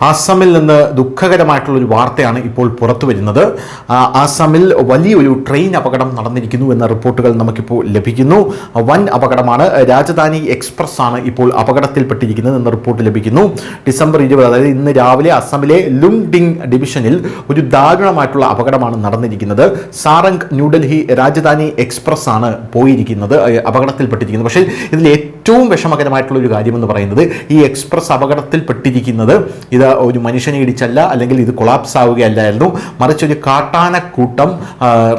ആസാമിൽ നിന്ന് ദുഃഖകരമായിട്ടുള്ളൊരു വാർത്തയാണ് ഇപ്പോൾ പുറത്തു വരുന്നത്. ആസാമിൽ വലിയൊരു ട്രെയിൻ അപകടം നടന്നിരിക്കുന്നു എന്ന റിപ്പോർട്ടുകൾ നമുക്കിപ്പോൾ ലഭിക്കുന്നു. വൻ അപകടമാണ്. രാജധാനി എക്സ്പ്രസ് ആണ് ഇപ്പോൾ അപകടത്തിൽപ്പെട്ടിരിക്കുന്നത് എന്ന റിപ്പോർട്ട് ലഭിക്കുന്നു. ഡിസംബർ 20, അതായത് ഇന്ന് രാവിലെ അസമിലെ ലുങ്ഡിംഗ് ഡിവിഷനിൽ ഒരു ദാരുണമായിട്ടുള്ള അപകടമാണ് നടന്നിരിക്കുന്നത്. സാറംഗ് ന്യൂഡൽഹി രാജധാനി എക്സ്പ്രസ് ആണ് പോയിരിക്കുന്നത്, അപകടത്തിൽപ്പെട്ടിരിക്കുന്നത്. പക്ഷേ ഇതിൽ ഏറ്റവും വിഷമകരമായിട്ടുള്ള ഒരു കാര്യമെന്ന് പറയുന്നത് ഈ എക്സ്പ്രസ് അപകടത്തിൽപ്പെട്ടിരിക്കുന്നത് ഇത് ഒരു മനുഷ്യനെ ഇടിച്ചല്ല, അല്ലെങ്കിൽ ഇത് കൊളാപ്സ് ആവുകയല്ലായിരുന്നു, മറിച്ച് ഒരു കാട്ടാനക്കൂട്ടം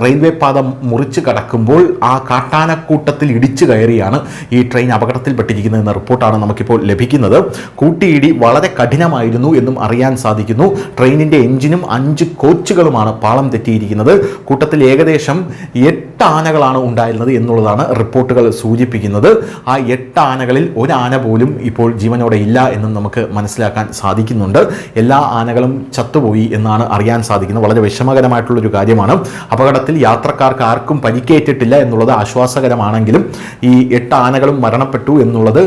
റെയിൽവേ പാത മുറിച്ച് കടക്കുമ്പോൾ ആ കാട്ടാനക്കൂട്ടത്തിൽ ഇടിച്ചു കയറിയാണ് ഈ ട്രെയിൻ അപകടത്തിൽപ്പെട്ടിരിക്കുന്നത് എന്ന റിപ്പോർട്ടാണ് നമുക്കിപ്പോൾ ലഭിക്കുന്നത്. കൂട്ടിയിടി വളരെ കഠിനമായിരുന്നു എന്നും അറിയാൻ സാധിക്കുന്നു. ട്രെയിനിൻ്റെ എഞ്ചിനും 5 കോച്ചുകളുമാണ് പാളം തെറ്റിയിരിക്കുന്നത്. കൂട്ടത്തിൽ ഏകദേശം 8 ആനകളാണ് ഉണ്ടായിരുന്നത് എന്നുള്ളതാണ് റിപ്പോർട്ടുകൾ സൂചിപ്പിക്കുന്നത്. ആ 8 ആനകളിൽ ഒരു ആന പോലും ഇപ്പോൾ ജീവനോടെ ഇല്ല എന്നും നമുക്ക് മനസ്സിലാക്കാൻ സാധിക്കുന്നുണ്ട്. എല്ലാ ആനകളും ചത്തുപോയി എന്നാണ് അറിയാൻ സാധിക്കുന്നത്. വളരെ വിഷമകരമായിട്ടുള്ളൊരു കാര്യമാണ്. അപകടത്തിൽ യാത്രക്കാർക്ക് ആർക്കും പരിക്കേറ്റിട്ടില്ല എന്നുള്ളത് ആശ്വാസകരമാണെങ്കിലും ഈ 8 ആനകളും മരണപ്പെട്ടു എന്നുള്ളത്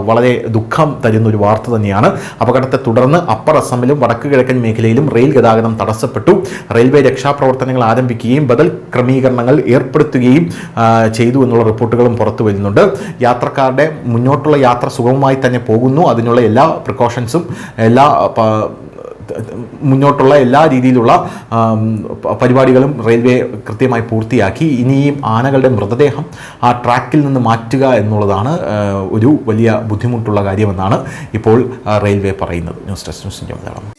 വളരെ ദുഃഖം തരുന്നൊരു വാർത്ത തന്നെയാണ്. അപകടത്തെ തുടർന്ന് അപ്പർ അസമിലും വടക്ക് കിഴക്കൻ മേഖലയിലും റെയിൽ ഗതാഗതം തടസ്സപ്പെട്ടു. റെയിൽവേ രക്ഷാപ്രവർത്തനങ്ങൾ ആരംഭിക്കുകയും ബദൽ ക്രമീകരണങ്ങൾ ഏർപ്പെടുത്തുകയും ചെയ്തു എന്നുള്ള റിപ്പോർട്ടുകളും പുറത്തു വരുന്നുണ്ട്. യാത്രക്കാരുടെ മുന്നോട്ടുള്ള യാത്ര സുഗമമായി തന്നെ പോകുന്നു. അതിനുള്ള എല്ലാ പ്രിക്കോഷൻസും മുന്നോട്ടുള്ള എല്ലാ രീതിയിലുള്ള പരിപാടികളും റെയിൽവേ കൃത്യമായി പൂർത്തിയാക്കി. ഇനിയും ആനകളുടെ മൃതദേഹം ആ ട്രാക്കിൽ നിന്ന് മാറ്റുക എന്നുള്ളതാണ് ഒരു വലിയ ബുദ്ധിമുട്ടുള്ള കാര്യമെന്നാണ് ഇപ്പോൾ റെയിൽവേ പറയുന്നത്. News desk news India Malayalam.